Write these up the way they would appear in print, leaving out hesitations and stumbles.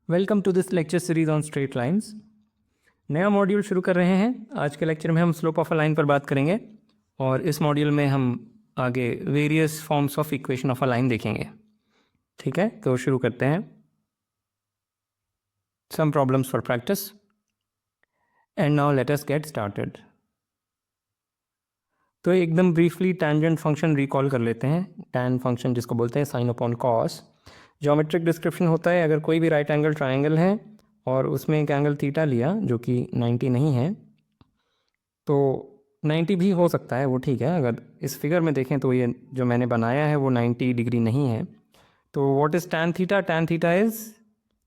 Welcome to this lecture series on straight lines. नया module शुरू कर रहे हैं। आज के लेक्चर में हम स्लोप ऑफ अ लाइन पर बात करेंगे और इस मॉड्यूल में हम आगे various forms of equation of a line देखेंगे। ठीक है, तो शुरू करते हैं। Some problems for practice and now let us get started. तो एकदम ब्रीफली टैंजेंट फंक्शन रिकॉल कर लेते हैं। टैन फंक्शन जिसको बोलते हैं sine upon cos. Geometric description होता है, अगर कोई भी राइट एंगल ट्राइंगल है और उसमें एक एंगल थीटा लिया जो कि 90 नहीं है, तो 90 भी हो सकता है, वो ठीक है। अगर इस फिगर में देखें तो ये जो मैंने बनाया है वो 90 डिग्री नहीं है। तो what is tan theta? Tan theta is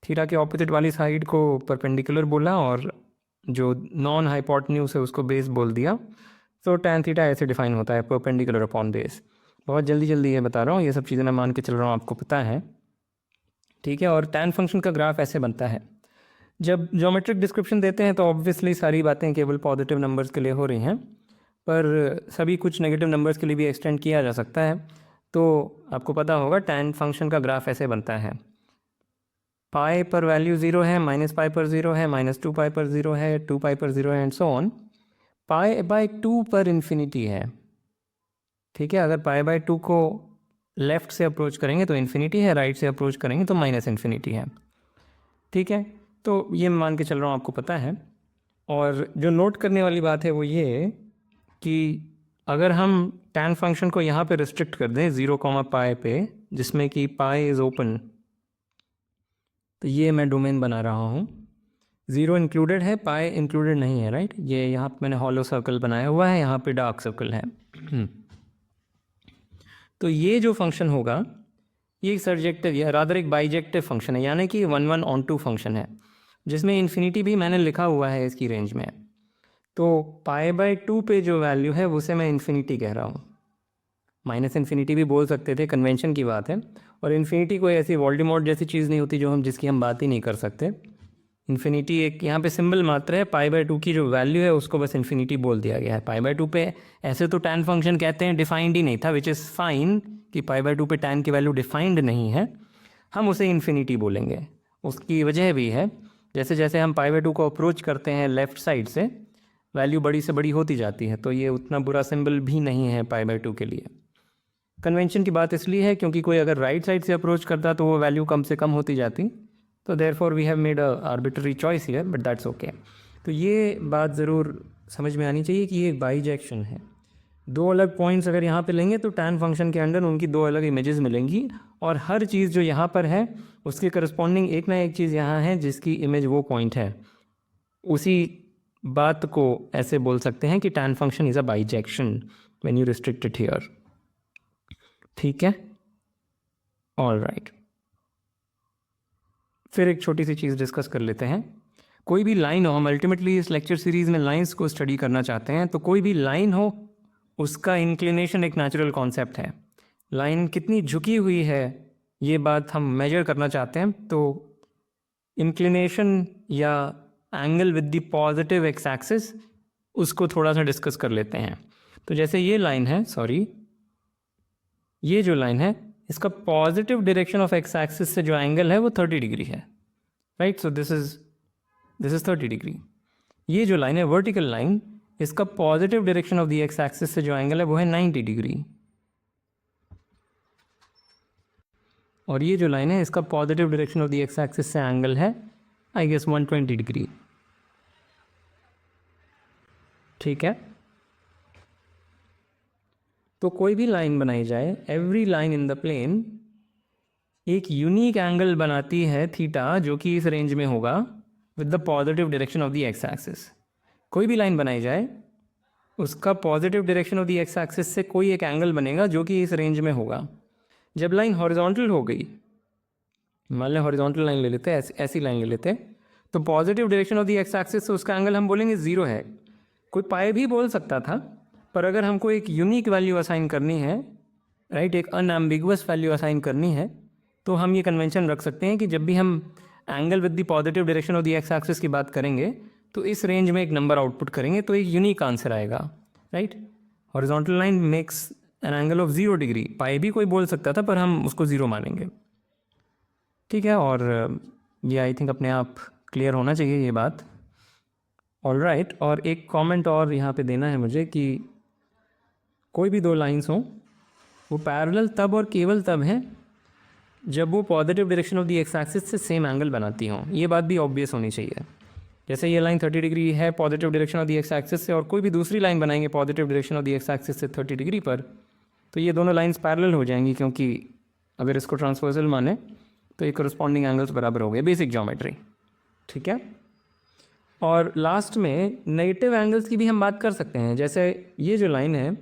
theta के ऑपोजिट वाली साइड को परपेंडिकुलर बोला और जो नॉन हाइपोटेन्यूज है उसको बेस बोल दिया। तो टैन थीटा ऐसे डिफाइन होता है, परपेंडिकुलर अपॉन बेस। बहुत जल्दी जल्दी ये बता रहा हूँ, ये सब चीज़ें मैं मान के चल रहा हूँ, आपको पता है। ठीक है, और टैन फंक्शन का ग्राफ ऐसे बनता है। जब ज्योमेट्रिक डिस्क्रिप्शन देते हैं तो ऑब्वियसली सारी बातें केवल पॉजिटिव नंबर्स के लिए हो रही हैं, पर सभी कुछ नेगेटिव नंबर्स के लिए भी एक्सटेंड किया जा सकता है। तो आपको पता होगा टैन फंक्शन का ग्राफ ऐसे बनता है। पाई पर वैल्यू 0 है, माइनस पाई पर 0 है, -2 पाई पर 0 है, 2 पाई पर 0 है and so on. Pi by 2 पर इन्फिनिटी है। ठीक है, अगर पाई बाय 2 को लेफ़्ट से अप्रोच करेंगे तो इन्फिनिटी है, राइट से अप्रोच करेंगे तो माइनस इन्फिनिटी है। ठीक है, तो ये मान के चल रहा हूँ, आपको पता है। और जो नोट करने वाली बात है वो ये कि अगर हम टैन फंक्शन को यहाँ पे रिस्ट्रिक्ट कर दें 0, पाई पे, जिसमें कि पाई इज़ ओपन, तो ये मैं डोमेन बना रहा हूँ। 0 इंक्लूडेड है, पाई इंक्लूडेड नहीं है, राइट। ये यहाँ पे मैंने हॉलो सर्कल बनाया हुआ है, यहाँ पे डार्क सर्कल है। तो ये जो फंक्शन होगा ये एक सर्जेक्टिव या रादर एक बाइजेक्टिव फंक्शन है, यानी कि 1 ऑन 2 फंक्शन है, जिसमें इन्फिनिटी भी मैंने लिखा हुआ है इसकी रेंज में। तो पाई बाय 2 पे जो वैल्यू है उसे मैं इन्फिनिटी कह रहा हूँ। माइनस इन्फिनिटी भी बोल सकते थे, कन्वेंशन की बात है। और इन्फिनिटी कोई ऐसी वोल्डेमॉर्ट जैसी चीज़ नहीं होती जो हम जिसकी हम बात ही नहीं कर सकते। इन्फिनिटी एक यहाँ पे सिंबल मात्र है। पाई बाय 2 की जो वैल्यू है उसको बस इन्फिनिटी बोल दिया गया है। पाई बाय 2 पे ऐसे तो टैन फंक्शन कहते हैं डिफाइंड ही नहीं था, विच इज़ फाइन कि पाई बाय 2 पे टैन की वैल्यू डिफाइंड नहीं है, हम उसे इन्फिनिटी बोलेंगे। उसकी वजह भी है, जैसे जैसे हम पाई बाय 2 को अप्रोच करते हैं लेफ़्ट साइड से, वैल्यू बड़ी से बड़ी होती जाती है। तो ये उतना बुरा सिंबल भी नहीं है पाई बाय 2 के लिए। कन्वेंशन की बात इसलिए है क्योंकि कोई अगर राइट साइड से अप्रोच करता तो वो वैल्यू कम से कम होती जाती। तो therefore we have made a arbitrary choice here, but that's okay. तो ये बात ज़रूर समझ में आनी चाहिए कि ये बाइजेक्शन है। दो अलग पॉइंट्स अगर यहाँ पे लेंगे तो टैन फंक्शन के अंदर उनकी दो अलग इमेजेस मिलेंगी, और हर चीज़ जो यहाँ पर है उसके करस्पॉन्डिंग एक ना एक चीज़ यहाँ है जिसकी इमेज वो पॉइंट है। उसी बात को ऐसे बोल सकते हैं कि tan function is a bijection when you restrict it here. ठीक है, ऑल राइट। फिर एक छोटी सी चीज़ डिस्कस कर लेते हैं। कोई भी लाइन हो, हम अल्टीमेटली इस लेक्चर सीरीज़ में लाइंस को स्टडी करना चाहते हैं, तो कोई भी लाइन हो उसका इंक्लिनेशन एक नेचुरल कॉन्सेप्ट है। लाइन कितनी झुकी हुई है ये बात हम मेजर करना चाहते हैं, तो इंक्लिनेशन या angle with the positive x axis उसको थोड़ा सा डिस्कस कर लेते हैं। तो जैसे ये लाइन है, सॉरी, ये जो लाइन है इसका positive direction of x axis से जो एंगल है वो 30 डिग्री है, right. So this is 30 degree. ये जो लाइन है वर्टिकल लाइन, इसका positive direction of the X axis से जो एंगल है वो है 90 डिग्री। और ये जो लाइन है इसका positive direction of the X axis से एंगल है आई गेस 120 डिग्री। ठीक है, तो कोई भी लाइन बनाई जाए, every line in the plane एक यूनिक एंगल बनाती है थीटा, जो कि इस रेंज में होगा with the positive direction of the X axis. कोई भी लाइन बनाई जाए उसका positive direction of the X axis से कोई एक एंगल बनेगा जो कि इस रेंज में होगा। जब लाइन हॉरिजॉन्टल हो गई, मान लें हॉरिजॉन्टल लाइन ले लेते हैं, ऐसी लाइन ले लेते हैं, तो positive direction of the X axis से उसका एंगल हम बोलेंगे 0 है। कोई पाए भी बोल सकता था, पर अगर हमको एक यूनिक वैल्यू असाइन करनी है, राइट, एक अनएम्बिगुअस वैल्यू असाइन करनी है, तो हम ये कन्वेंशन रख सकते हैं कि जब भी हम angle with the positive direction of the X axis की बात करेंगे तो इस रेंज में एक नंबर आउटपुट करेंगे तो एक यूनिक आंसर आएगा, right. Horizontal line makes an angle of 0 degree, pi भी कोई बोल सकता था पर हम उसको 0 मानेंगे। ठीक है, और ये आई थिंक अपने आप क्लियर होना चाहिए ये बात। ऑलराइट, और एक कमेंट और यहाँ पे देना है मुझे कि कोई भी दो लाइंस हों वो पैरेलल तब और केवल तब हैं जब वो positive direction of the X axis से सेम एंगल बनाती हों। ये बात भी ऑब्वियस होनी चाहिए। जैसे ये लाइन 30 डिग्री है positive direction of the X axis से, और कोई भी दूसरी लाइन बनाएंगे positive direction of the X axis से 30 डिग्री पर, तो ये दोनों लाइंस पैरेलल हो जाएंगी, क्योंकि अगर इसको ट्रांसवर्सल माने तो ये करस्पॉन्डिंग एंगल्स बराबर हो गए, बेसिक ज्योमेट्री। ठीक है। और लास्ट में नेगेटिव एंगल्स की भी हम बात कर सकते हैं। जैसे ये जो लाइन है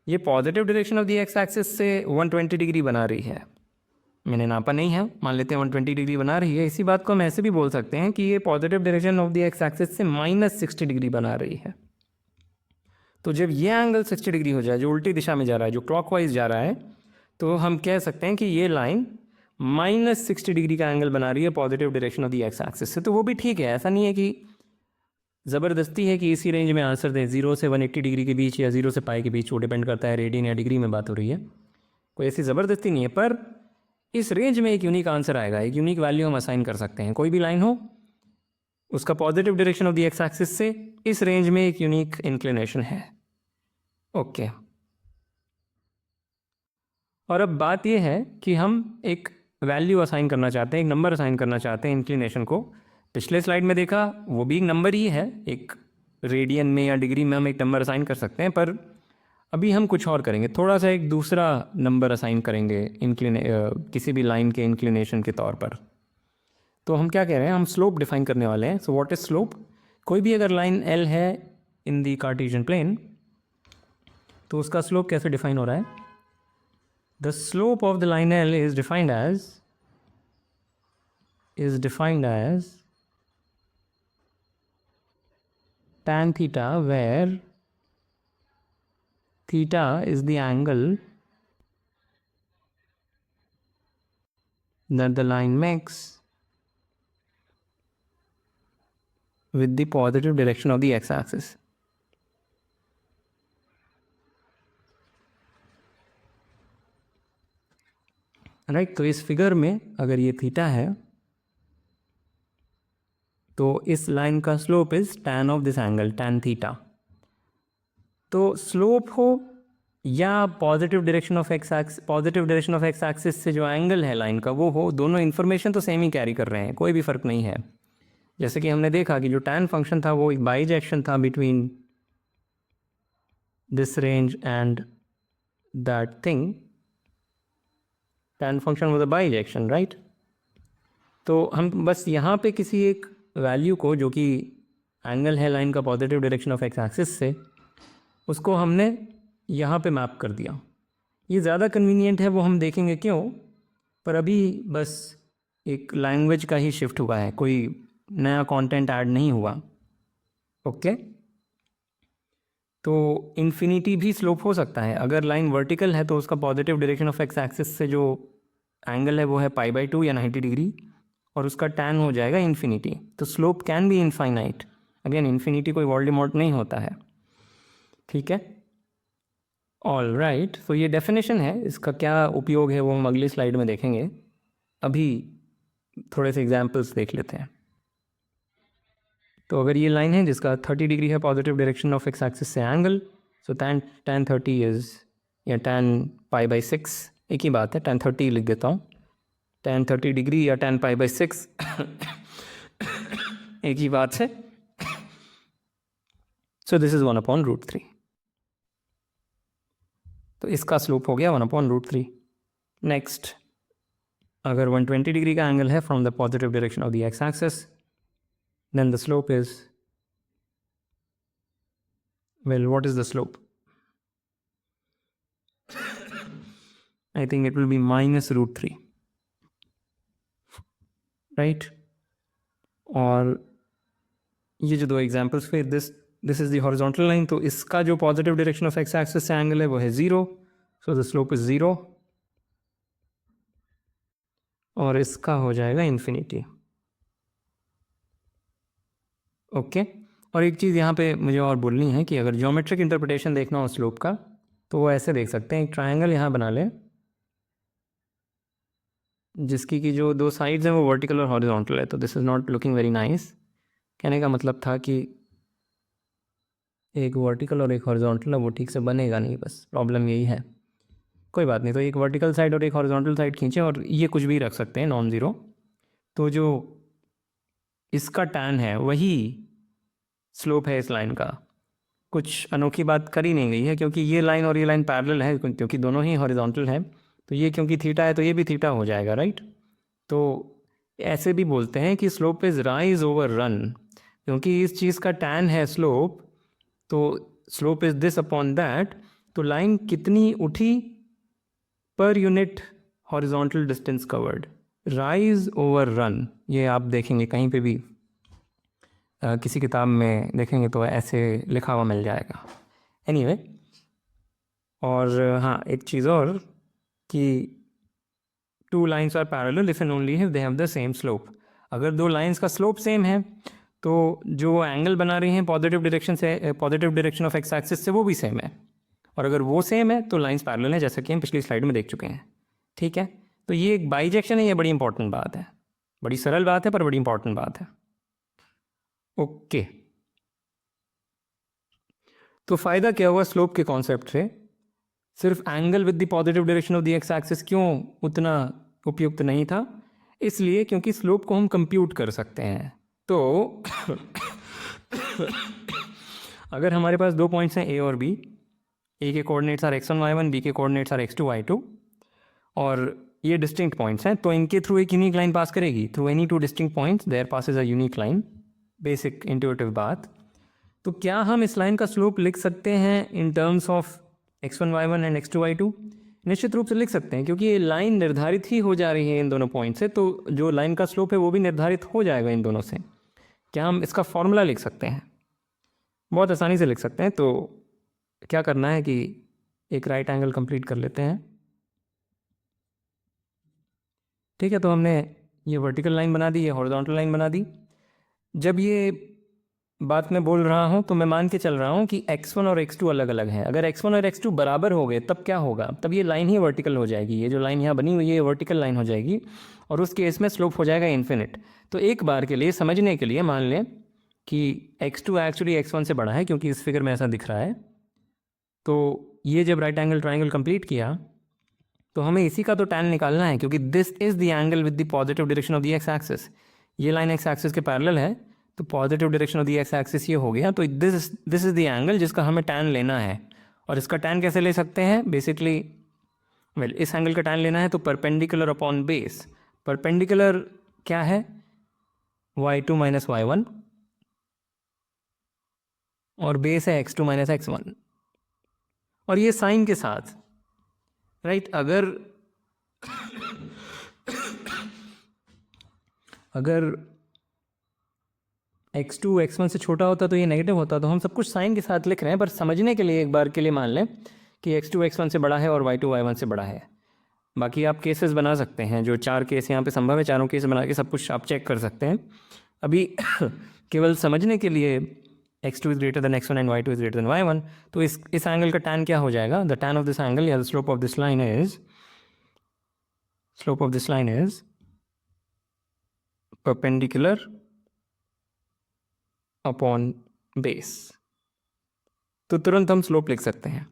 ये positive direction of the X axis से 120 डिग्री बना रही है, मैंने नापा नहीं है, मान लेते हैं 120 डिग्री बना रही है। इसी बात को हम ऐसे भी बोल सकते हैं कि ये positive direction of the X axis से -60 डिग्री बना रही है। तो जब ये एंगल 60 डिग्री हो जाए, जो उल्टी दिशा में जा रहा है, जो क्लॉकवाइज जा रहा है, तो हम कह सकते हैं कि ये लाइन -60 डिग्री का एंगल बना रही है positive direction of the X axis से। तो वो भी ठीक है, ऐसा नहीं है कि ज़बरदस्ती है कि इसी रेंज में आंसर दें, 0 से 180 डिग्री के बीच या 0 से पाई के बीच, वो डिपेंड करता है रेडियन या डिग्री में बात हो रही है, कोई ऐसी ज़बरदस्ती नहीं है। पर इस रेंज में एक यूनिक आंसर आएगा, एक यूनिक वैल्यू हम असाइन कर सकते हैं। कोई भी लाइन हो उसका positive direction of the X axis से इस रेंज में एक यूनिक इंक्लिनेशन है। ओके। और अब बात यह है कि हम एक वैल्यू असाइन करना चाहते हैं, एक नंबर असाइन करना चाहते हैं इंक्लिनेशन को। पिछले स्लाइड में देखा वो भी एक नंबर ही है, एक रेडियन में या डिग्री में हम एक नंबर असाइन कर सकते हैं, पर अभी हम कुछ और करेंगे, थोड़ा सा एक दूसरा नंबर असाइन करेंगे किसी भी लाइन के इंक्लिनेशन के तौर पर। तो हम क्या कह रहे हैं, हम स्लोप डिफाइन करने वाले हैं। So what is slope? कोई भी अगर लाइन एल है इन द कार्टेशियन प्लेन तो उसका स्लोप कैसे डिफाइन हो रहा है? The slope of the line L is defined as tan theta, where theta is the angle that the line makes with the positive direction of the x-axis. Right, तो इस figure में अगर ये theta है तो इस लाइन का slope is tan of this angle, tan theta. तो स्लोप हो या positive direction of x axis से जो एंगल है लाइन का वो हो, दोनों इन्फॉर्मेशन तो सेम ही कैरी कर रहे हैं, कोई भी फ़र्क नहीं है। जैसे कि हमने देखा कि जो tan फंक्शन था वो एक बाइजेक्शन था between this range and that thing. tan function was a bijection, right. तो हम बस यहाँ पे किसी एक वैल्यू को जो कि एंगल है लाइन का positive direction of x axis से, उसको हमने यहाँ पे मैप कर दिया। ये ज़्यादा कन्वीनियंट है, वो हम देखेंगे क्यों, पर अभी बस एक लैंग्वेज का ही शिफ्ट हुआ है, कोई नया कंटेंट ऐड नहीं हुआ। ओके। तो इन्फिनिटी भी स्लोप हो सकता है। अगर लाइन वर्टिकल है तो उसका positive direction of x axis से जो एंगल है वो है π/2 या 90 डिग्री, और उसका tan हो जाएगा इन्फिनिटी। तो slope can be infinite. Again infinity कोई वोल्डेमॉर्ट नहीं होता है। ठीक है। ऑल राइट, तो ये डेफिनेशन है, इसका क्या उपयोग है वो हम अगली स्लाइड में देखेंगे। अभी थोड़े से एग्जाम्पल्स देख लेते हैं। तो अगर ये लाइन है जिसका 30 डिग्री है positive direction of x axis से एंगल, सो tan 30 इज़ या tan π/6, एक ही बात है, tan 30 लिख देता हूँ, tan 30 डिग्री या tan π/6 एक ही बात है। So this is 1/√3। तो इसका स्लोप हो गया 1/√3। नेक्स्ट, अगर 120 डिग्री का एंगल है from the positive direction of the X axis, then the slope is, well, what is the slope? I think it will be -√3, right? और ये जो दो एग्जाम्पल्स फिर this is the horizontal line, तो इसका जो positive direction of x axis से angle है वो है 0, सो द स्लोप इज 0, और इसका हो जाएगा इन्फिनिटी। ओके। और एक चीज़ यहाँ पे मुझे और बोलनी है कि अगर ज्योमेट्रिक इंटरप्रिटेशन देखना हो स्लोप का, तो वो ऐसे देख सकते हैं, एक ट्रायंगल यहाँ बना लें, जिसकी की जो दो साइड्स हैं वो वर्टिकल और हॉरिजॉन्टल है, तो this is not looking very nice. कहने का मतलब था कि एक वर्टिकल और एक हॉरिजॉन्टल है, वो ठीक से बनेगा नहीं, बस प्रॉब्लम यही है। कोई बात नहीं, तो एक वर्टिकल साइड और एक हॉरिजॉन्टल साइड खींचें, और ये कुछ भी रख सकते हैं नॉन ज़ीरो। तो जो इसका टैन है वही स्लोप है इस लाइन का। कुछ अनोखी बात करी नहीं गई है, क्योंकि ये लाइन और ये लाइन पैरेलल है, क्योंकि दोनों ही हॉरिजॉन्टल है, तो ये क्योंकि थीटा है तो ये भी थीटा हो जाएगा, राइट। तो ऐसे भी बोलते हैं कि slope is rise over run, क्योंकि इस चीज़ का टैन है स्लोप, तो slope is this upon that. तो लाइन कितनी उठी per unit horizontal distance covered, rise over run, ये आप देखेंगे कहीं पे भी किसी किताब में देखेंगे तो ऐसे लिखा हुआ मिल जाएगा। एनीवे, और हाँ एक चीज़ और कि two lines are parallel if and only if they have the same slope. अगर दो लाइन्स का स्लोप सेम है तो जो एंगल बना रही हैं पॉजिटिव डायरेक्शन से, positive direction of x axis से, वो भी सेम है। और अगर वो सेम है तो लाइन्स पैरेलल हैं, जैसा कि हम पिछली स्लाइड में देख चुके हैं। ठीक है, तो ये एक बाइजेक्शन है, ये बड़ी इंपॉर्टेंट बात है, बड़ी सरल बात है पर बड़ी इंपॉर्टेंट बात है। ओके, तो फ़ायदा क्या हुआ स्लोप के कॉन्सेप्ट से? सिर्फ angle with the positive direction of the X axis क्यों उतना उपयुक्त नहीं था? इसलिए क्योंकि स्लोप को हम कंप्यूट कर सकते हैं। तो अगर हमारे पास दो पॉइंट्स हैं ए और बी, ए के coordinates are x1 y1, B के कोऑर्डिनेट्स आर x2 y2, और ये डिस्टिंक्ट पॉइंट्स हैं, तो इनके थ्रू एक यूनिक लाइन पास करेगी। Through any two distinct points there passes a unique line, basic intuitive बात। तो क्या हम इस लाइन का स्लोप लिख सकते हैं in terms of x1 y1 and x2 y2? निश्चित रूप से लिख सकते हैं, क्योंकि ये लाइन निर्धारित ही हो जा रही है इन दोनों पॉइंट से, तो जो लाइन का स्लोप है वो भी निर्धारित हो जाएगा इन दोनों से। क्या हम इसका फॉर्मूला लिख सकते हैं? बहुत आसानी से लिख सकते हैं। तो क्या करना है कि एक राइट एंगल कंप्लीट कर लेते हैं। ठीक है, तो हमने ये वर्टिकल लाइन बना दी, ये हॉरिजॉन्टल लाइन बना दी। जब ये बात मैं बोल रहा हूँ तो मैं मान के चल रहा हूँ कि x1 और x2 अलग अलग हैं। अगर x1 और x2 बराबर हो गए तब क्या होगा? तब ये लाइन ही वर्टिकल हो जाएगी, ये जो लाइन यहाँ बनी हुई है ये वर्टिकल लाइन हो जाएगी, और उस केस में स्लोप हो जाएगा इन्फिनिट। तो एक बार के लिए समझने के लिए मान लें कि x2 एक्चुअली x1 से बड़ा है, क्योंकि इस फिगर में ऐसा दिख रहा है। तो ये जब राइट एंगल ट्राइंगल कंप्लीट किया तो हमें इसी का तो टैन निकालना है, क्योंकि this is the angle with the positive direction of the X axis. ये लाइन एक्स एक्सिस के पैरेलल है, तो positive direction of the X axis ये हो गया। तो दिस इज़ द एंगल जिसका हमें टैन लेना है। और इसका टैन कैसे ले सकते हैं? बेसिकली इस एंगल का टैन लेना है तो परपेंडिकुलर अपॉन बेस। परपेंडिकुलर क्या है? y2 माइनस y1, और बेस है x2 माइनस x1, और ये साइन के साथ, राइट। अगर x2 x1 से छोटा होता तो ये नेगेटिव होता, तो हम सब कुछ साइन के साथ लिख रहे हैं, पर समझने के लिए एक बार के लिए मान लें कि x2 x1 से बड़ा है और y2 y1 से बड़ा है। बाकी आप केसेस बना सकते हैं, जो 4 केस यहाँ पे संभव है, चारों केस बना के सब कुछ आप चेक कर सकते हैं। अभी केवल समझने के लिए x2 is greater than x1 and y2 is greater than y1, तो इस एंगल का टैन क्या हो जाएगा? The tan of this angle या the slope of this line is perpendicular upon base. तो तुरंत हम स्लोप लिख सकते हैं।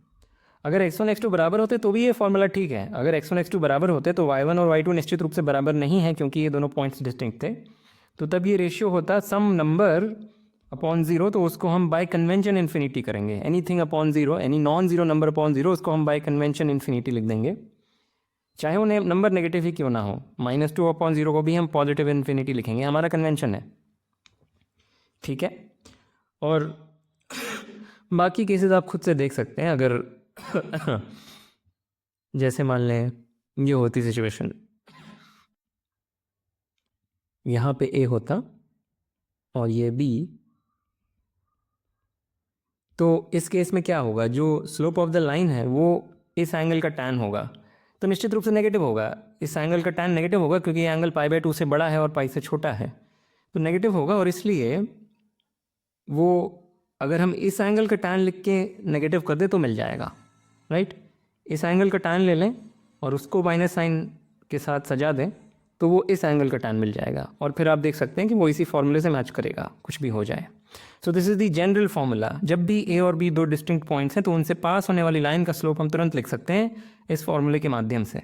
अगर x1 x2 बराबर होते तो भी ये फॉर्मूला ठीक है। अगर x1 x2 बराबर होते तो y1 और y2 निश्चित रूप से बराबर नहीं है, क्योंकि ये दोनों पॉइंट्स डिस्टिंक्ट थे, तो तब ये रेशियो होता सम नंबर अपॉन ज़ीरो, तो उसको हम बाय कन्वेंशन इन्फिनिटी करेंगे। Anything upon zero, any non zero number upon zero, उसको हम बाय कन्वेंशन इन्फिनिटी लिख देंगे, चाहे वो नंबर नेगेटिव ही क्यों ना हो। -2 अपॉन ज़ीरो को भी हम पॉजिटिव इन्फिनिटी लिखेंगे, हमारा कन्वेंशन है। ठीक है, और बाकी केसेस आप खुद से देख सकते हैं। अगर जैसे मान लें ये होती सिचुएशन, यहाँ पे ए होता और ये बी, तो इस केस में क्या होगा? जो स्लोप ऑफ द लाइन है वो इस एंगल का टैन होगा, तो निश्चित रूप से नेगेटिव होगा। इस एंगल का टैन नेगेटिव होगा, क्योंकि ये एंगल π/2 से बड़ा है और पाई से छोटा है, तो नेगेटिव होगा। और इसलिए वो अगर हम इस एंगल का टैन लिख के नेगेटिव कर दे तो मिल जाएगा, राइट। इस एंगल का टैन ले लें और उसको माइनस साइन के साथ सजा दें, तो वो इस एंगल का टैन मिल जाएगा, और फिर आप देख सकते हैं कि वो इसी फॉर्मूले से मैच करेगा कुछ भी हो जाए। So this is the general formula. जब भी ए और बी दो डिस्टिंक्ट पॉइंट्स हैं तो उनसे पास होने वाली लाइन का स्लोप हम तुरंत लिख सकते हैं इस फॉर्मूले के माध्यम से।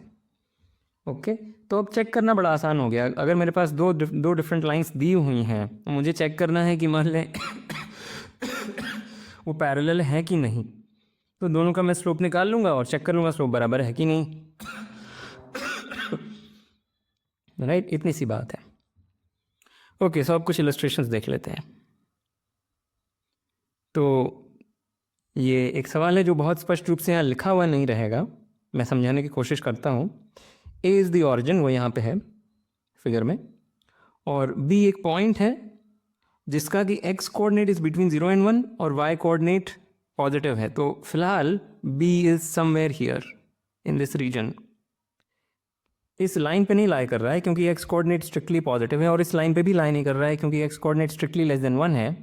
ओके, तो अब चेक करना बड़ा आसान हो गया। अगर मेरे पास दो डिफरेंट लाइंस दी हुई हैं, मुझे चेक करना है कि मान लें वो पैरेलल है कि नहीं, तो दोनों का मैं स्लोप निकाल लूँगा और चेक कर लूँगा स्लोप बराबर है कि नहीं। राइट, इतनी सी बात है। ओके, सो अब कुछ इलस्ट्रेशंस देख लेते हैं। तो ये एक सवाल है जो बहुत स्पष्ट रूप से यहाँ लिखा हुआ नहीं रहेगा, मैं समझाने की कोशिश करता हूँ। ए इज़ द ऑरिजिन, वो यहाँ पे है फिगर में, और बी एक पॉइंट है जिसका कि X coordinate is between 0 and 1 और वाई कोऑर्डिनेट पॉजिटिव है। तो फिलहाल B is somewhere here in this region. इस लाइन पे नहीं लाई कर रहा है क्योंकि एक्स कोऑर्डिनेट स्ट्रिक्टली पॉजिटिव है, और इस लाइन पे भी लाई नहीं कर रहा है क्योंकि x coordinate strictly less than 1 है।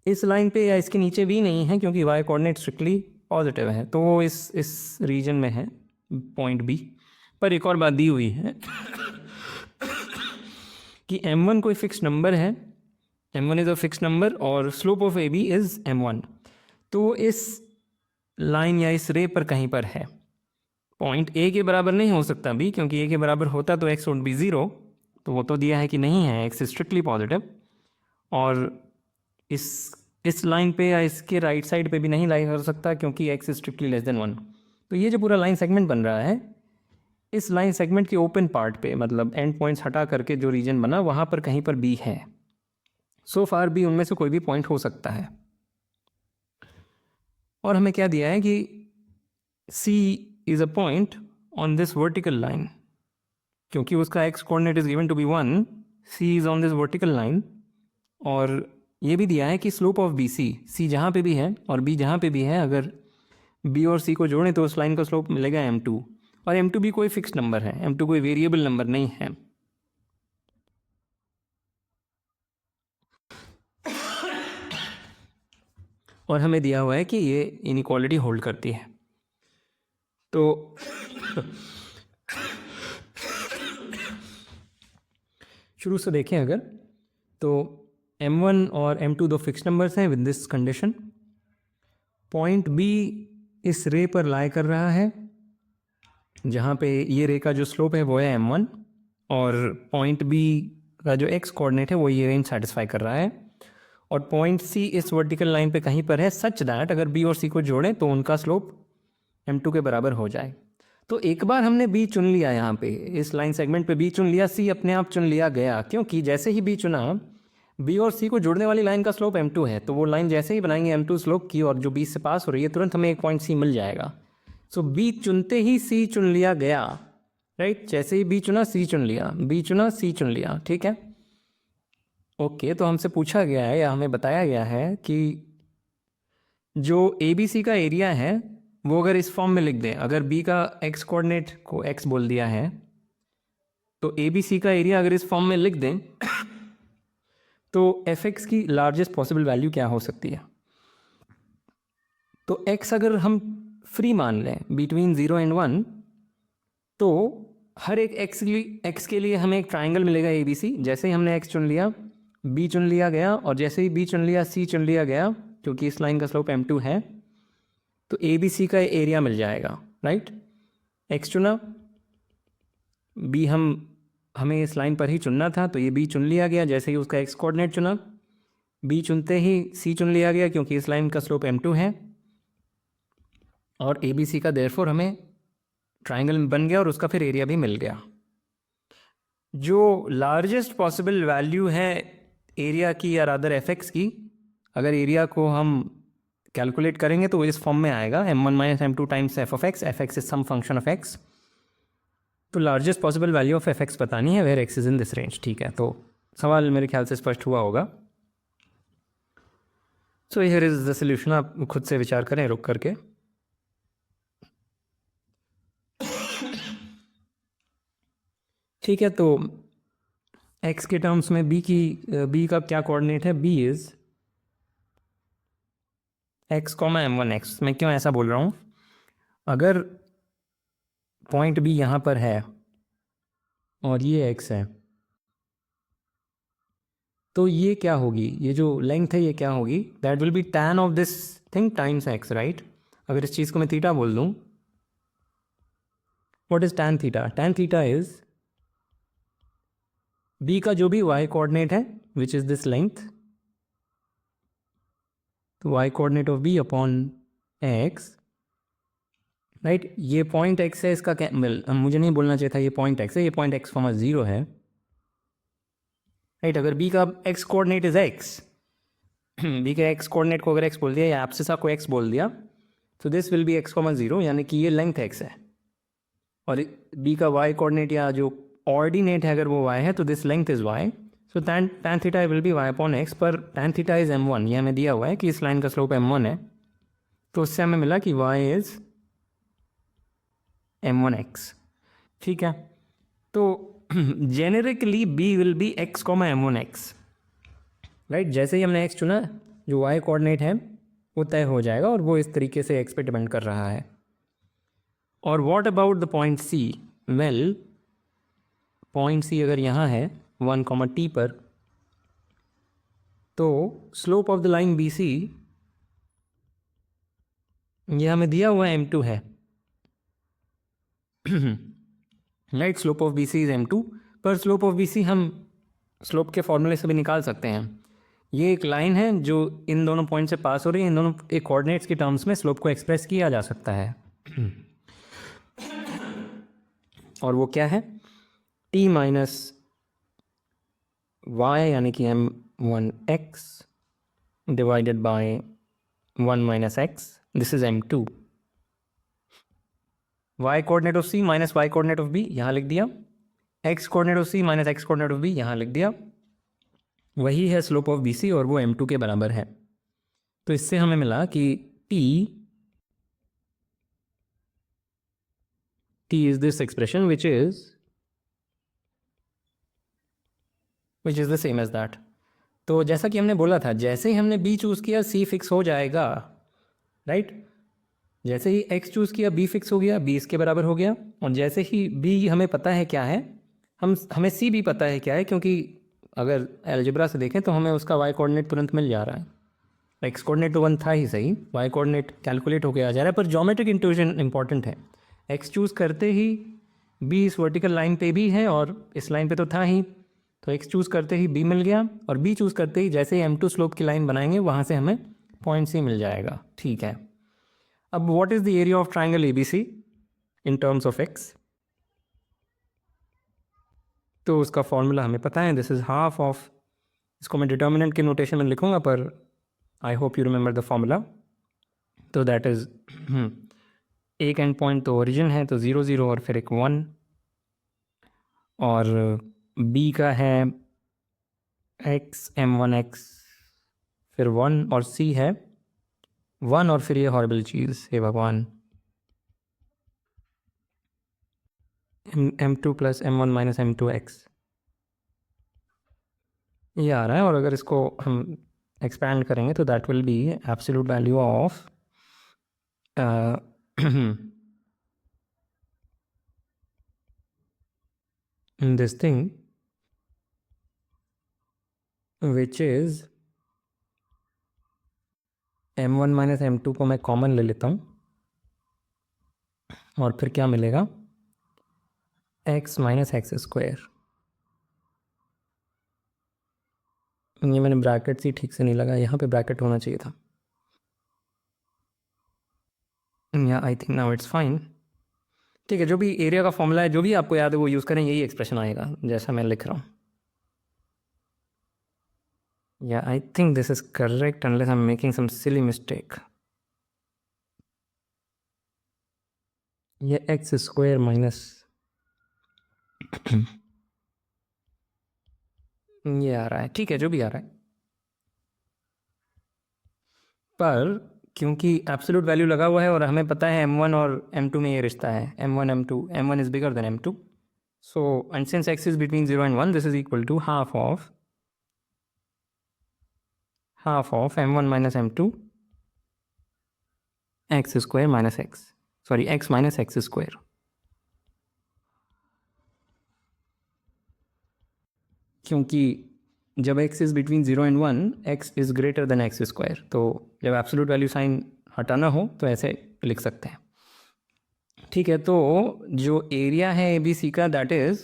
इस लाइन पे या इसके नीचे भी नहीं है क्योंकि वाई कोऑर्डिनेट स्ट्रिक्टली पॉजिटिव है। तो वो इस रीजन में है पॉइंट बी। पर एक और बात दी हुई है कि m1 कोई फिक्स नंबर है, m1 is a fix number और slope of A B is m1। तो इस लाइन या इस रे पर कहीं पर है। पॉइंट ए के बराबर नहीं हो सकता बी, क्योंकि ए के बराबर होता तो एक्स वुड बी 0, तो वो तो दिया है कि नहीं है, एक्स इज स्ट्रिक्टली पॉजिटिव। और इस लाइन पे या इसके राइट साइड पे भी नहीं लाई कर सकता क्योंकि x is strictly less than 1। तो ये जो पूरा लाइन सेगमेंट बन रहा है, इस लाइन सेगमेंट के ओपन पार्ट पे, मतलब एंड पॉइंट्स हटा करके जो रीजन बना वहाँ पर कहीं पर बी है। सो फार बी उनमें से कोई भी पॉइंट हो सकता है। और हमें क्या दिया है कि C is a point on this vertical line, क्योंकि उसका x coordinate is given to be 1, C is on this vertical line, और ये भी दिया है कि स्लोप ऑफ BC, C जहाँ पे भी है और B जहाँ पे भी है, अगर B और C को जोड़ें तो उस लाइन का स्लोप मिलेगा m2, और m2 भी कोई फिक्स नंबर है, m2 कोई वेरिएबल नंबर नहीं है। और हमें दिया हुआ है कि ये इनइक्वालिटी होल्ड करती है। तो शुरू से देखें अगर, तो m1 और m2 दो फिक्स नंबर्स हैं with this condition. Point b इस रे पर लाई कर रहा है जहाँ पे ये रे का जो स्लोप है वो है m1, और पॉइंट b का जो x कोऑर्डिनेट है वो ये रेंज सेटिस्फाई कर रहा है। और पॉइंट c इस वर्टिकल लाइन पे कहीं पर है सच दैट अगर b और c को जोड़ें तो उनका स्लोप m2 के बराबर हो जाए। तो एक बार हमने b चुन लिया, यहाँ पे इस लाइन सेगमेंट पे b चुन लिया, c अपने आप चुन लिया गया, क्योंकि जैसे ही b चुना, b और c को जोड़ने वाली लाइन का स्लोप m2 है, तो वो लाइन जैसे ही बनाएंगे m2 स्लोप की और जो b से पास हो रही है, तुरंत हमें एक पॉइंट c मिल जाएगा। सो b चुनते ही c चुन लिया गया, राइट। जैसे ही b चुना c चुन लिया, b चुना c चुन लिया, ठीक है। ओके, तो हमसे पूछा गया है या हमें बताया गया है कि जो ABC का एरिया है वो अगर इस फॉर्म में लिख दें, अगर B का x कोऑर्डिनेट को x बोल दिया है, तो ABC का एरिया अगर इस फॉर्म में लिख दें तो fx की लार्जेस्ट पॉसिबल वैल्यू क्या हो सकती है। तो x अगर हम फ्री मान लें बिटवीन 0 एंड 1, तो हर एक x के लिए हमें एक ट्राइंगल मिलेगा ABC। जैसे ही हमने x चुन लिया, B चुन लिया गया, और जैसे ही B चुन लिया C चुन लिया गया, क्योंकि इस लाइन का स्लोप m2 है, तो ABC का एरिया मिल जाएगा, राइट। x चुना, B हमें इस लाइन पर ही चुनना था, तो ये B चुन लिया गया। जैसे ही उसका x कोऑर्डिनेट चुना, B चुनते ही C चुन लिया गया क्योंकि इस लाइन का स्लोप m2 है, और ABC का देयरफॉर हमें ट्राइंगल बन गया और उसका फिर एरिया भी मिल गया। जो लार्जेस्ट पॉसिबल वैल्यू है एरिया की या रादर fx की, अगर एरिया को हम कैलकुलेट करेंगे तो इस फॉर्म में आएगा m1 minus m2 times f of x, fx is some function of x। तो largest possible value of fx बतानी है where x is in this range, ठीक है। तो सवाल मेरे ख्याल से स्पष्ट हुआ होगा। So here is the solution, आप खुद से विचार करें रुक करके। ठीक है, तो x के टर्म्स में b का क्या कोऑर्डिनेट है, b इज x, m1x। मैं क्यों ऐसा बोल रहा हूँ, अगर पॉइंट b यहाँ पर है और ये x है, तो ये क्या होगी, ये जो लेंथ है ये क्या होगी, that will be tan of this thing times x, right. अगर इस चीज़ को मैं थीटा बोल दूँ, what is tan theta? tan theta is b का जो भी y कोऑर्डिनेट है विच इज दिस लेंथ, तो y coordinate of b upon x, right. ये पॉइंट x है, इसका क्या मुझे नहीं बोलना चाहिए था, ये पॉइंट x है, ये पॉइंट x, 0 है, राइट। अगर b का x coordinate is x, b के x कोऑर्डिनेट को अगर x बोल दिया या एब्सिसा को x बोल दिया, तो दिस विल बी x, 0, यानी कि ये लेंथ x है। और b का y कोऑर्डिनेट या जो ऑर्डिनेट है अगर वो y है, तो this length is y, so tan theta will be y upon x। पर tan थीटा इज m1, ये हमें दिया हुआ है कि इस लाइन का स्लोप m1 है, तो उससे हमें मिला कि y इज m1x, ठीक है। तो generically b will be x, m1x, right. जैसे ही हमने x चुना, जो y कोऑर्डिनेट है वो तय हो जाएगा और वो इस तरीके से x पे डिपेंड कर रहा है। और what about the point c? Well, point c अगर यहाँ है 1, t पर, तो slope of the line BC, ये हमें दिया हुआ m2 है, right. Slope of BC is m2, पर स्लोप ऑफ BC हम स्लोप के फॉर्मूले से भी निकाल सकते हैं। ये एक लाइन है जो इन दोनों पॉइंट से पास हो रही है, इन दोनों एक कोऑर्डिनेट्स की टर्म्स में स्लोप को एक्सप्रेस किया जा सकता है। और वो क्या है? t माइनस वाई, यानी कि m1x divided by 1 minus x, this is m2। y coordinate of c minus y coordinate of b यहाँ लिख दिया, x coordinate of c minus x coordinate of b यहाँ लिख दिया। वही है स्लोप ऑफ BC और वो m2 के बराबर है। तो इससे हमें मिला कि t is this expression which is the same as that. तो जैसा कि हमने बोला था, जैसे ही हमने b चूज़ किया c फिक्स हो जाएगा, राइट। जैसे ही x चूज़ किया b फिक्स हो गया, b इसके बराबर हो गया। और जैसे ही b हमें पता है क्या है, हमें c भी पता है क्या है, क्योंकि अगर अलजेब्रा से देखें तो हमें उसका y कोऑर्डिनेट तुरंत मिल जा रहा है। x कोऑर्डिनेट तो 1 था ही सही, y कोऑर्डिनेट कैलकुलेट होकर आ जा रहा है, पर ज्योमेट्रिक इंट्यूजन इंपॉर्टेंट है। x चूज़ करते ही b इस वर्टिकल लाइन पे भी है और इस लाइन पे तो था ही, तो x चूज़ करते ही b मिल गया, और b चूज़ करते ही जैसे ही m2 स्लोप की लाइन बनाएंगे वहाँ से हमें पॉइंट c मिल जाएगा, ठीक है। अब what is the area of triangle ABC in terms of x? तो उसका फॉर्मूला हमें पता है, दिस इज़ हाफ ऑफ, इसको मैं डिटर्मिनेंट के नोटेशन में लिखूंगा, पर I hope you remember the formula. तो दैट इज़ एक एंड पॉइंट तो ओरिजिन है, तो 0 0 और फिर एक 1, और b का है x m1x फिर 1, और c है 1 और फिर ये हॉरिबल चीज़, हे भगवान, m2 plus m1 minus m2x, ये आ रहा है। और अगर इसको हम एक्सपैंड करेंगे तो that will be absolute value of this thing which is m1 minus m2 को मैं कॉमन ले लेता हूँ, और फिर क्या मिलेगा, x माइनस एक्स स्क्वायर। ये मैंने ब्रैकेट ही ठीक से नहीं लगा, यहाँ पे ब्रैकेट होना चाहिए था। या I think now it's fine, ठीक है। जो भी एरिया का फॉर्मूला है, जो भी आपको याद है वो यूज़ करें, यही एक्सप्रेशन आएगा जैसा मैं लिख रहा हूँ। या I think this is correct unless I am making some silly mistake. ये एक्स स्क्वायर माइनस ये आ रहा है, ठीक है, जो भी आ रहा है। पर क्योंकि एब्सोल्यूट वैल्यू लगा हुआ है और हमें पता है m1 और m2 में ये रिश्ता है, m1 m2, m1 is bigger than m2, so and since x is between 0 and 1, this is equal to half of m1 minus m2 X square minus X, sorry x minus X square. क्योंकि जब x is between 0 and 1 x is greater than X square, तो जब absolute value sign हटाना हो तो ऐसे लिख सकते हैं। ठीक है, तो जो एरिया है ए बी सी का that is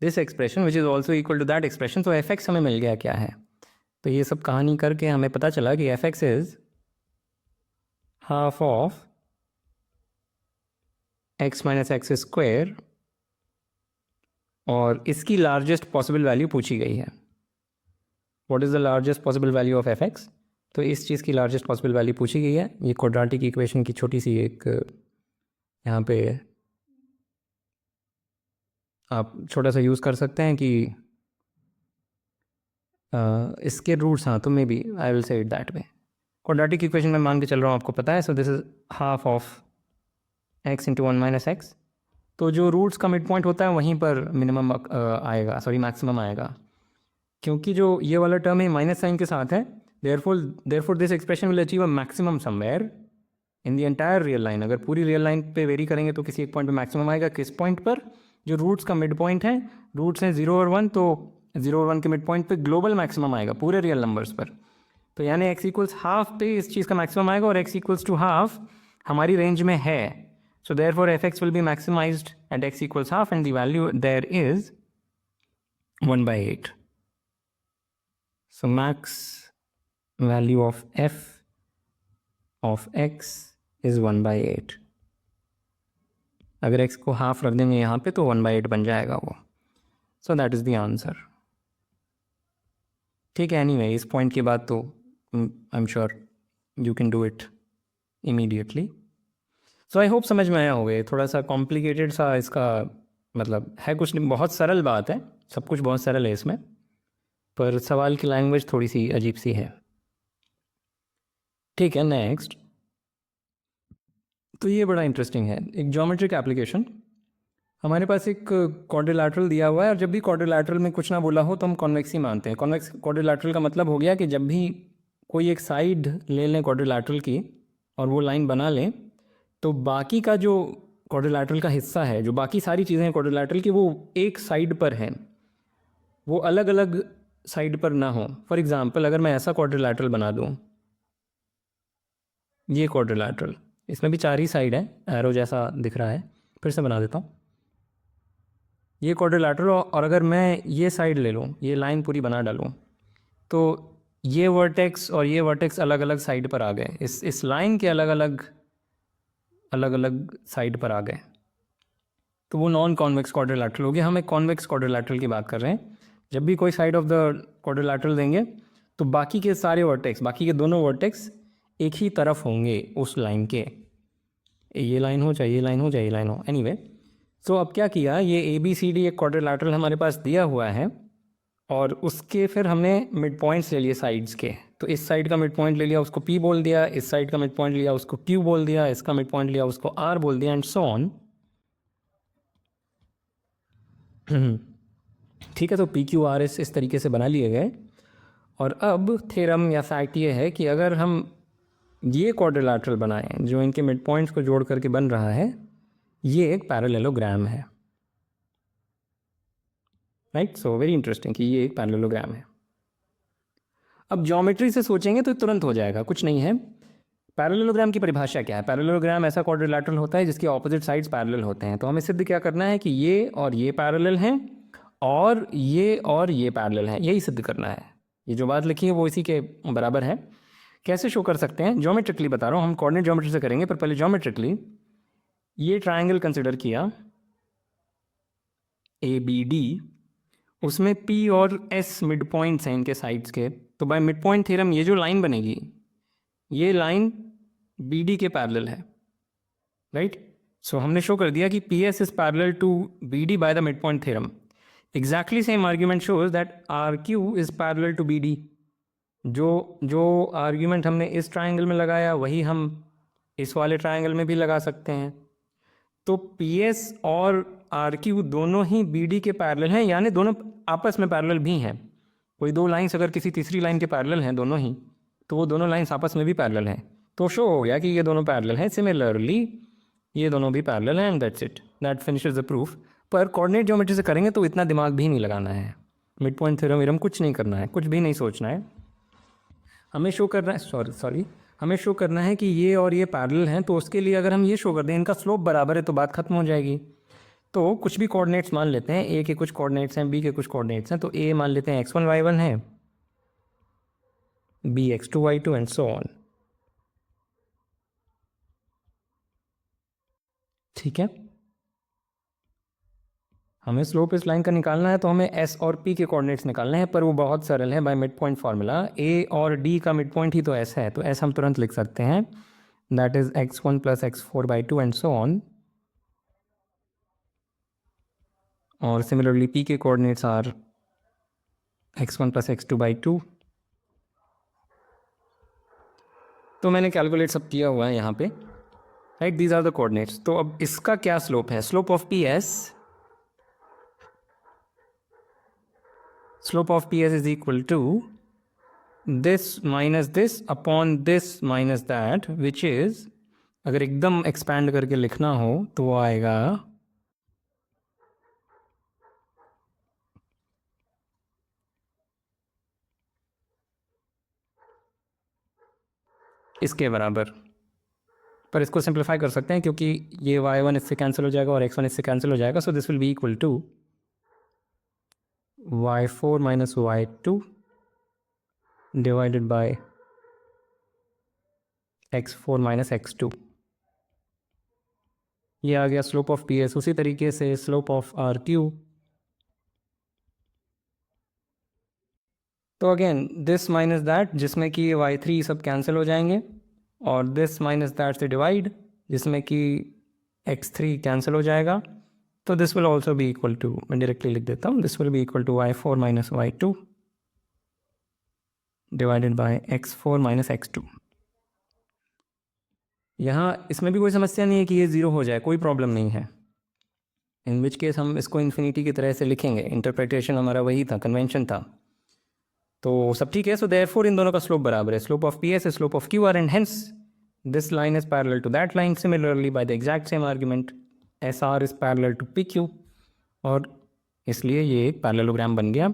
this expression which is also equal to that expression. तो एफ एक्स हमें मिल गया क्या है, तो ये सब कहानी करके हमें पता चला कि F x is half of x minus X square, और इसकी लार्जेस्ट पॉसिबल वैल्यू पूछी गई है। What is the largest possible value of F x, तो इस चीज़ की लार्जेस्ट पॉसिबल वैल्यू पूछी गई है। ये क्वाड्रेटिक इक्वेशन की छोटी सी एक यहाँ पे आप छोटा सा यूज़ कर सकते हैं कि इसके रूट्स, हाँ, तो maybe I will say it that way. Quadratic equation में मान के चल रहा हूँ, आपको पता है। So this is half of X into 1 minus X. तो जो रूट्स का मिड पॉइंट होता है वहीं पर मिनिमम आएगा, सॉरी मैक्सिमम आएगा, क्योंकि जो ये वाला टर्म है माइनस साइन के साथ है। Therefore this expression will achieve a maximum somewhere in the entire real line. अगर पूरी रियल लाइन पे वेरी करेंगे तो किसी एक पॉइंट पे मैक्सिमम आएगा। किस पॉइंट पर? जो रूट्स का मिड पॉइंट है, रूट्स हैं 0 और 1, तो 0 और 1 के मिड पॉइंट पे ग्लोबल मैक्सिमम आएगा पूरे रियल नंबर्स पर। तो यानी एक्स इक्वल्स हाफ पे इस चीज़ का मैक्सिमम आएगा, और एक्स इक्वल्स टू हाफ हमारी रेंज में है। So therefore F X will be maximized at X equals half and the value there is 1/8। So max value of F of X is 1/8। अगर x को half रख देंगे यहाँ पे तो 1/8 बन जाएगा वो। So that is the answer. ठीक है, एनीवे इस पॉइंट के बाद तो I am sure you can do it immediately. So I hope समझ में आया होगा। थोड़ा सा कॉम्प्लिकेटेड सा इसका मतलब है, कुछ नहीं, बहुत सरल बात है, सब कुछ बहुत सरल है इसमें, पर सवाल की लैंग्वेज थोड़ी सी अजीब सी है। ठीक है, नेक्स्ट। तो ये बड़ा इंटरेस्टिंग है, एक ज्योमेट्रिक एप्लीकेशन। हमारे पास एक क्वाड्रिलैटरल दिया हुआ है, और जब भी क्वाड्रिलैटरल में कुछ ना बोला हो तो हम कॉन्वेक्स ही मानते हैं। कॉन्वेक्स क्वाड्रिलैटरल का मतलब हो गया कि जब भी कोई एक साइड ले लें क्वाड्रिलैटरल की और वो लाइन बना लें, तो बाकी का जो क्वाड्रिलैटरल का हिस्सा है, जो बाकी सारी चीज़ें हैं क्वाड्रिलैटरल की, वो एक साइड पर हैं, वो अलग अलग साइड पर ना हो। फॉर एग्ज़ाम्पल, अगर मैं ऐसा क्वाड्रिलैटरल बना दूँ, ये क्वाड्रिलैटरल, इसमें भी 4 ही साइड है, एरो जैसा दिख रहा है, फिर से बना देता हूँ। ये क्वाड्रिलैटरल, और अगर मैं ये साइड ले लूँ, ये लाइन पूरी बना डालूँ, तो ये वर्टेक्स और ये वर्टेक्स अलग अलग साइड पर आ गए, इस लाइन के अलग अलग साइड पर आ गए, तो वो नॉन कॉन्वेक्स क्वाड्रिलैटरल हो गया। हम एक कॉन्वेक्स क्वाड्रिलैटरल की बात कर रहे हैं। जब भी कोई साइड ऑफ द क्वाड्रिलैटरल देंगे तो बाकी के सारे वर्टेक्स, बाकी के दोनों वर्टेक्स एक ही तरफ होंगे उस लाइन के, ये लाइन हो चाहे ये लाइन हो चाहे ये लाइन हो, एनीवे। सो अब क्या किया, ये ए बी सी डी एक क्वाड्रिलैटरल हमारे पास दिया हुआ है, और उसके फिर हमने मिड पॉइंट्स ले लिए साइड्स के। तो इस साइड का मिड पॉइंट ले लिया, उसको P बोल दिया, इस साइड का मिड पॉइंट लिया, उसको Q बोल दिया, इसका मिड पॉइंट लिया, उसको R बोल दिया, एंड सो ऑन। ठीक है, तो P Q R S इस तरीके से बना लिए गए। और अब थ्योरम या फैक्ट ये है कि अगर हम ये क्वाड्रिलैटरल बनाएं जो इनके मिड पॉइंट्स को जोड़ करके बन रहा है, ये एक पैरेललोग्राम है, राइट। सो वेरी इंटरेस्टिंग कि ये एक पैरेललोग्राम है। अब ज्योमेट्री से सोचेंगे तो तुरंत हो जाएगा, कुछ नहीं है। पैरेललोग्राम की परिभाषा क्या है? पैरेललोग्राम ऐसा क्वाड्रिलैटरल होता है जिसके ऑपोजिट साइड्स पैरेलल होते हैं। तो हमें सिद्ध क्या करना है कि ये और ये पैरेलल हैं, और ये पैरेलल हैं, यही सिद्ध करना है। ये जो बात लिखी है वो इसी के बराबर है। कैसे शो कर सकते हैं? ज्योमेट्रिकली बता रहा हूँ, हम कोऑर्डिनेट ज्योमेट्री से करेंगे, पर पहले ज्योमेट्रिकली ये ट्राइंगल कंसिडर किया ABD, उसमें P और S मिड पॉइंट्स हैं इनके साइड्स के। तो बाय मिड पॉइंट थ्योरम ये जो लाइन बनेगी, ये लाइन BD के पैरेलल है, राइट। सो हमने शो कर दिया कि PS is parallel to BD by the midpoint theorem. Exactly same argument shows that RQ is parallel to BD। जो आर्ग्यूमेंट हमने इस ट्राइंगल में लगाया वही हम इस वाले ट्राइंगल में भी लगा सकते हैं। तो PS और RQ दोनों ही BD के पैरेलल हैं, यानी दोनों आपस में पैरेलल भी हैं। कोई दो लाइंस अगर किसी तीसरी लाइन के पैरेलल हैं दोनों ही, तो वो दोनों लाइंस आपस में भी पैरेलल हैं, तो शो हो गया कि ये दोनों पैरेलल हैं। सिमिलरली ये दोनों भी पैरेलल हैं, and that's it, that finishes the proof. पर कोऑर्डिनेट ज्योमेट्री से करेंगे तो इतना दिमाग भी नहीं लगाना है, मिड पॉइंट थ्योरम कुछ नहीं करना है, कुछ भी नहीं सोचना है, हमें शो करना है सॉरी हमें शो करना है कि ये और ये पैरेलल हैं। तो उसके लिए अगर हम ये शो कर दें इनका स्लोप बराबर है तो बात खत्म हो जाएगी। तो कुछ भी कोऑर्डिनेट्स मान लेते हैं, ए के कुछ कोऑर्डिनेट्स हैं, बी के कुछ कोऑर्डिनेट्स हैं। तो ए मान लेते हैं x1 y1 है, B x2 y2 and so on. ठीक है, हमें स्लोप इस लाइन का निकालना है तो हमें एस और पी के कोऑर्डिनेट्स निकालने हैं, पर वो बहुत सरल है बाय मिड पॉइंट फार्मूला। ए और डी का मिड पॉइंट ही तो एस है, तो एस हम तुरंत लिख सकते हैं, that is x1 plus x4/2 and so on. और सिमिलरली पी के coordinates are x1 plus x2/2। तो मैंने कैलकुलेट सब किया हुआ है यहाँ पे, right, these are the coordinates. तो अब इसका क्या स्लोप है? Slope of P S, slope of PS is equal to this minus this upon this minus that, which is, अगर एकदम एक्सपैंड करके लिखना हो तो वो आएगा इसके बराबर। पर इसको सिंप्लीफाई कर सकते हैं क्योंकि ये y1 इससे कैंसिल हो जाएगा और x1 इससे कैंसिल हो जाएगा। So this will be equal to y4 minus y2 divided by x4 minus x2। ये आ गया स्लोप ऑफ पी एस। उसी तरीके से स्लोप ऑफ आर क्यू, तो अगेन दिस माइनस दैट जिसमें कि y3 सब कैंसिल हो जाएंगे, और दिस माइनस दैट से डिवाइड जिसमें कि x3 कैंसिल हो जाएगा। तो this will also be equal to, मैं डायरेक्टली लिख देता हूँ, this will be equal to y4 minus y2 divided by x4 minus x2। यहाँ इसमें भी कोई समस्या नहीं है कि ये ज़ीरो हो जाए, कोई प्रॉब्लम नहीं है, इन विच केस हम इसको इन्फिनिटी की तरह से लिखेंगे। इंटरप्रिटेशन हमारा वही था, कन्वेंशन था, तो सब ठीक है। सो देयरफॉर इन दोनों का स्लोप बराबर है, slope of P S is slope of Q R, and hence this line is parallel to that line. Similarly by the exact same argument S R is parallel to P Q, और इसलिए ये एक parallelogram बन गया।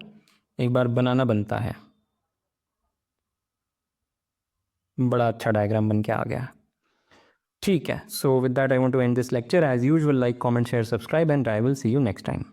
एक बार बनाना बनता है, बड़ा अच्छा डायग्राम बन के आ गया। ठीक है, so with that I want to end this lecture. As usual, like, comment, share, subscribe, and I will see you next time.